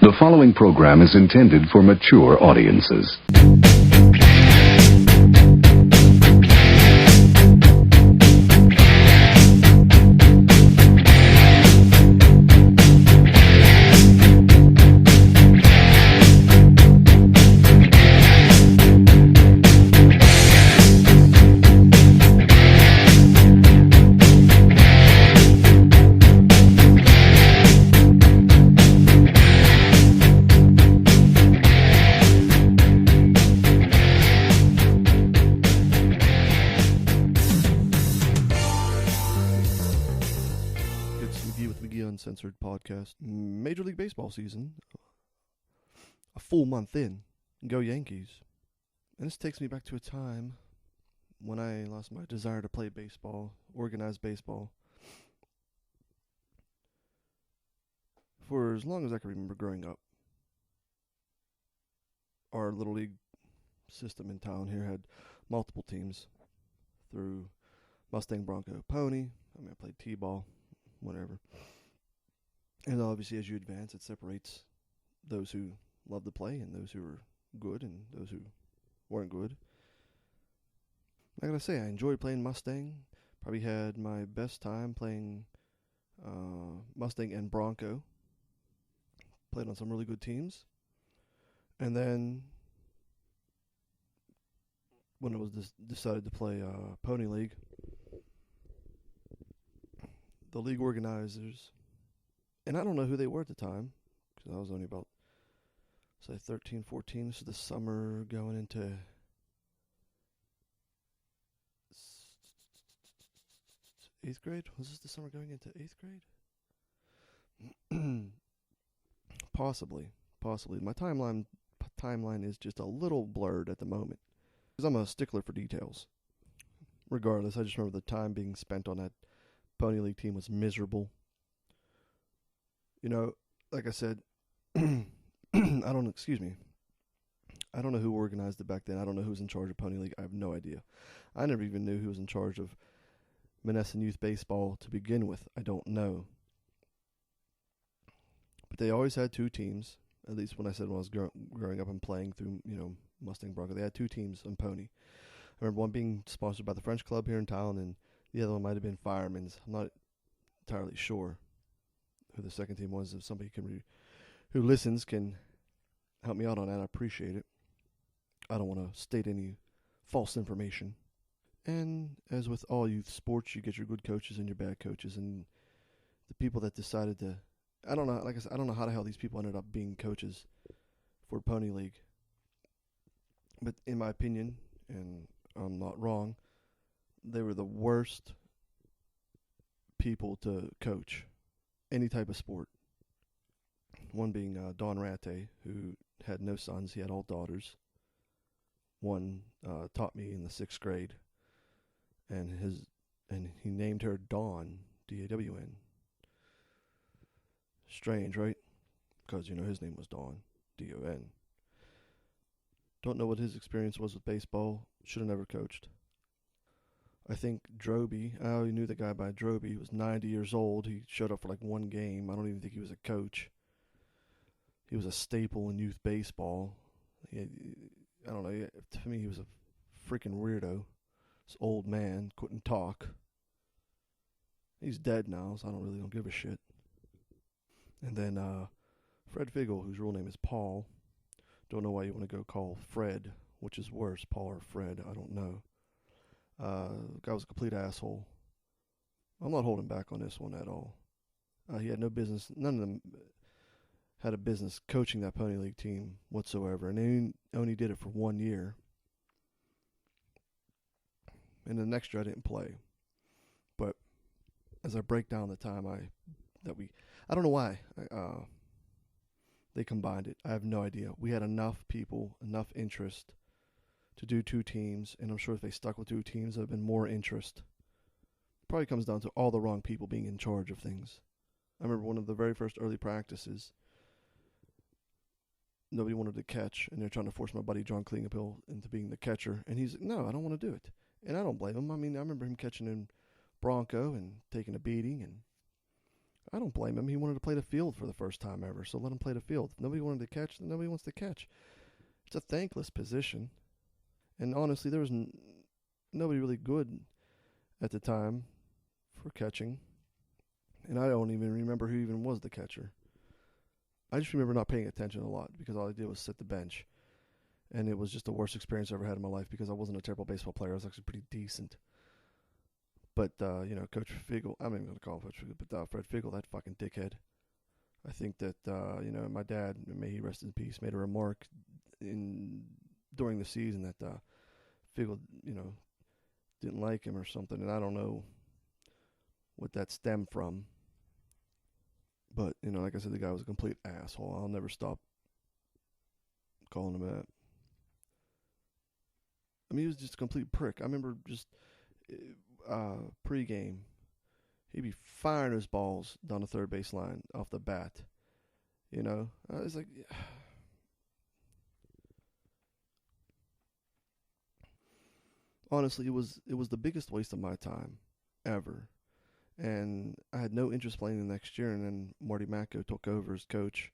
The following program is intended for mature audiences. Uncensored podcast. Major League Baseball season, a full month in. Go Yankees. And this takes me back to a time when I lost my desire to play baseball, organized baseball. For as long as I can remember growing up, our Little League system in town here had multiple teams through Mustang, Bronco, Pony. I played T-ball, whatever. And obviously, as you advance, it separates those who love to play and those who are good and those who weren't good. I gotta say, I enjoyed playing Mustang. Probably had my best time playing Mustang and Bronco. Played on some really good teams. And then, when I was decided to play Pony League, the league organizers, and I don't know who they were at the time, because I was only about, say, 13, 14. This is the summer going into eighth grade? Was this the summer going into eighth grade? Possibly. My timeline is just a little blurred at the moment, because I'm a stickler for details. Regardless, I just remember the time being spent on that Pony League team was miserable. You know, like I said, I don't know who organized it back then. I don't know who's in charge of Pony League. I have no idea. I never even knew who was in charge of Menneson Youth Baseball to begin with. I don't know. But they always had two teams, at least when I was growing up and playing through, Mustang Bronco. They had two teams on Pony. I remember one being sponsored by the French Club here in town, and the other one might have been Fireman's. I'm not entirely sure who the second team was. If somebody who listens can help me out on that, I appreciate it. I don't want to state any false information. And as with all youth sports, you get your good coaches and your bad coaches, and the people that decided to, I don't know, like I said, I don't know how the hell these people ended up being coaches for Pony League. But in my opinion, and I'm not wrong, they were the worst people to coach any type of sport. One being Don Ratte, who had no sons, he had all daughters. One taught me in the 6th grade, and he named her Dawn, D-A-W-N. Strange, right? Because his name was Dawn, D-O-N. Don't know what his experience was with baseball. Should have never coached. I think Droby, I only knew the guy by Droby. He was 90 years old. He showed up for like one game. I don't even think he was a coach. He was a staple in youth baseball. I don't know. To me, he was a freaking weirdo. This old man, couldn't talk. He's dead now, so I don't give a shit. And then Fred Figgle, whose real name is Paul. Don't know why you want to go call Fred, which is worse, Paul or Fred. I don't know. Guy was a complete asshole. I'm not holding back on this one at all. He had no business. None of them had a business coaching that Pony League team whatsoever, and they only did it for 1 year. And the next year I didn't play. But as I break down the time I don't know why they combined it. I have no idea. We had enough people, enough interest to do two teams, and I'm sure if they stuck with two teams, there would have been more interest. Probably comes down to all the wrong people being in charge of things. I remember one of the very first early practices, nobody wanted to catch, and they're trying to force my buddy John Klingenpill into being the catcher, and he's like, no, I don't want to do it. And I don't blame him. I mean, I remember him catching in Bronco and taking a beating, and I don't blame him. He wanted to play the field for the first time ever, so let him play the field. If nobody wanted to catch, then nobody wants to catch. It's a thankless position. And honestly, there was nobody really good at the time for catching. And I don't even remember who even was the catcher. I just remember not paying attention a lot because all I did was sit the bench. And it was just the worst experience I ever had in my life because I wasn't a terrible baseball player. I was actually pretty decent. But, Coach Figel, I'm not even going to call him Coach Figel, but Fred Figel, that fucking dickhead. I think that, my dad, may he rest in peace, made a remark during the season that Figel, didn't like him or something. And I don't know what that stemmed from. But, like I said, the guy was a complete asshole. I'll never stop calling him that. I mean, he was just a complete prick. I remember just pregame, he'd be firing his balls down the third base line off the bat. It's like, honestly, it was the biggest waste of my time ever. And I had no interest playing the next year, and then Marty Macko took over as coach.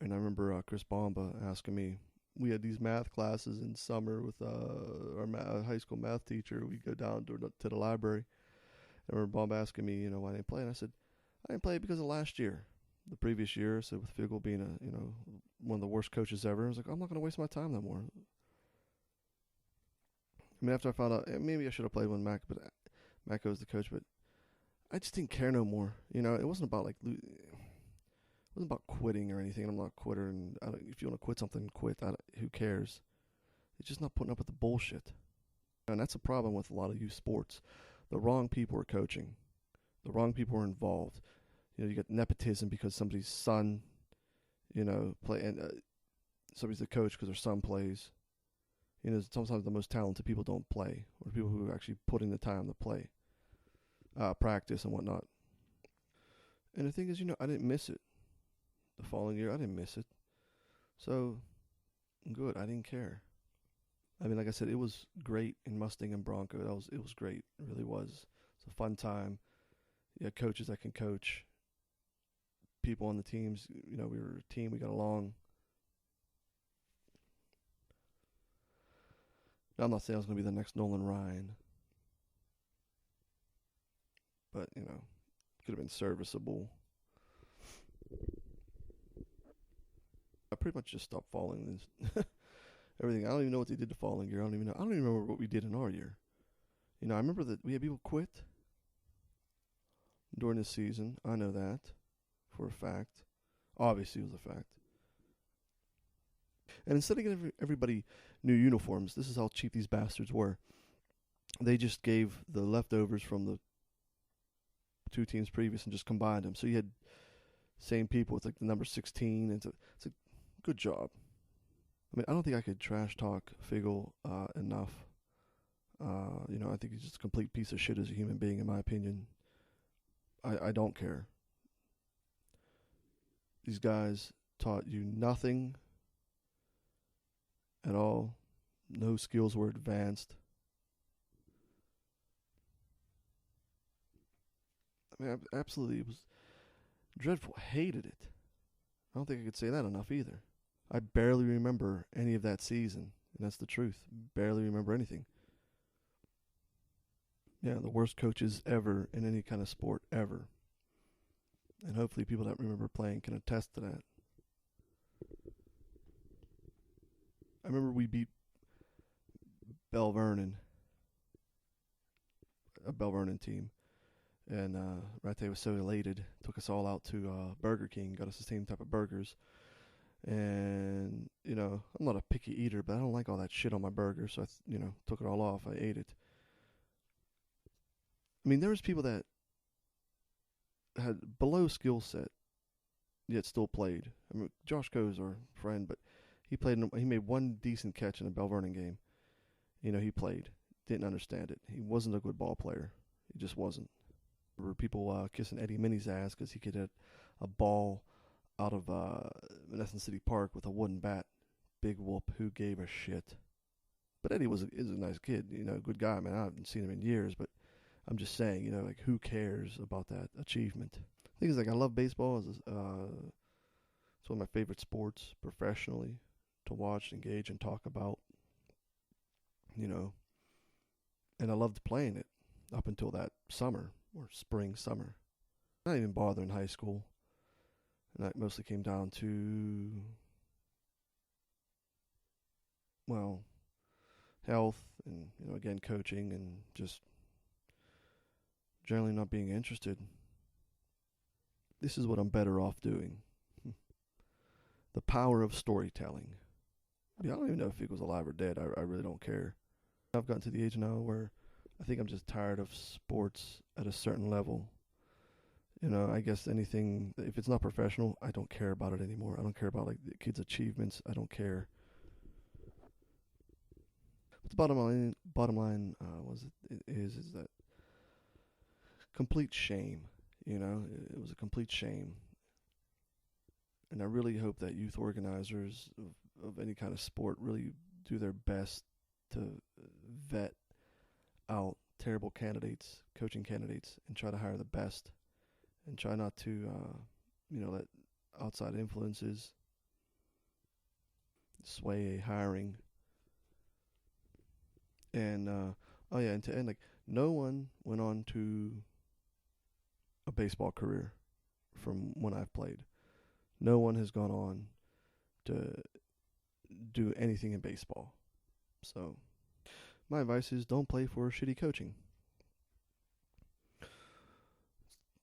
And I remember Chris Bomba asking me, we had these math classes in summer with our high school math teacher. We'd go down to the library. I remember Bomba asking me, why I didn't play. And I said, I didn't play because of last year. The previous year, so with Figel being one of the worst coaches ever, I was like, I'm not going to waste my time no more. I mean, after I found out, maybe I should have played when Macko was the coach, but I just didn't care no more. It wasn't about it wasn't about quitting or anything. I'm not a quitter, and if you want to quit something, quit. Who cares? It's just not putting up with the bullshit. And that's a problem with a lot of youth sports. The wrong people are coaching. The wrong people are involved. You get nepotism because somebody's son, play, and somebody's the coach because their son plays. Sometimes the most talented people don't play, or people who are actually putting the time to play, practice and whatnot. And the thing is, I didn't miss it. The following year, I didn't miss it. So, good. I didn't care. I mean, like I said, it was great in Mustang and Bronco. It was great. It really was. It's a fun time. You had coaches that can coach. People on the teams, we were a team. We got along. Now, I'm not saying I was going to be the next Nolan Ryan. But, could have been serviceable. I pretty much just stopped following everything. I don't even know what they did the following year. I don't even remember what we did in our year. I remember that we had people quit during the season. I know that for a fact. Obviously, it was a fact. And instead of giving everybody new uniforms, this is how cheap these bastards were. They just gave the leftovers from the two teams previous and just combined them. So you had same people with the number 16. It's a good job. I mean, I don't think I could trash talk Figel enough. I think he's just a complete piece of shit as a human being, in my opinion. I don't care. These guys taught you nothing at all. No skills were advanced. I mean, absolutely, it was dreadful. Hated it. I don't think I could say that enough either. I barely remember any of that season, and that's the truth. Barely remember anything. Yeah, the worst coaches ever in any kind of sport ever. And hopefully people that remember playing can attest to that. I remember we beat Bell Vernon, a Bell Vernon team. And Rate was so elated, took us all out to Burger King, got us the same type of burgers. And, I'm not a picky eater, but I don't like all that shit on my burger, so I, took it all off. I ate it. I mean, there was people that had below skill set, yet still played. I mean, Josh Coe's our friend, but he made one decent catch in a Bell Vernon game. He played. Didn't understand it. He wasn't a good ball player. He just wasn't. There were people kissing Eddie Minnie's ass because he could hit a ball out of Menneson City Park with a wooden bat. Big whoop. Who gave a shit? But Eddie is a nice kid. Good guy. Man, I haven't seen him in years, but I'm just saying, like, who cares about that achievement? The thing is, like, I love baseball. It's one of my favorite sports professionally to watch, engage, and talk about, and I loved playing it up until that summer or spring, summer. Not even bother in high school. And that mostly came down to, well, health and, again, coaching and just generally not being interested. This is what I'm better off doing. The power of storytelling. I don't even know if Eagle's alive or dead. I really don't care. I've gotten to the age now where I think I'm just tired of sports at a certain level. I guess anything, if it's not professional, I don't care about it anymore. I don't care about, like, the kids' achievements. I don't care. But the bottom line is that complete shame. It was a complete shame. And I really hope that youth organizers of any kind of sport really do their best to vet out terrible candidates, coaching candidates, and try to hire the best, and try not to, let outside influences sway a hiring. And, and to end, like, no one went on to a baseball career from when I've played. No one has gone on to do anything in baseball. So, my advice is don't play for shitty coaching.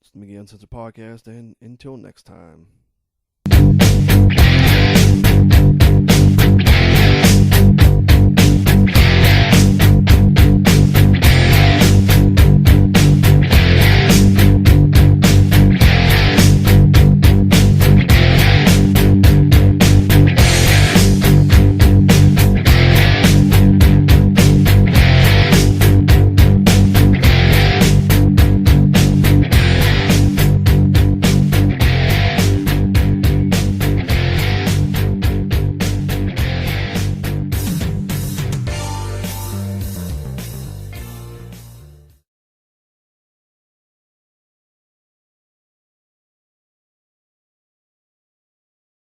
It's the McGee Uncensored Podcast, and until next time.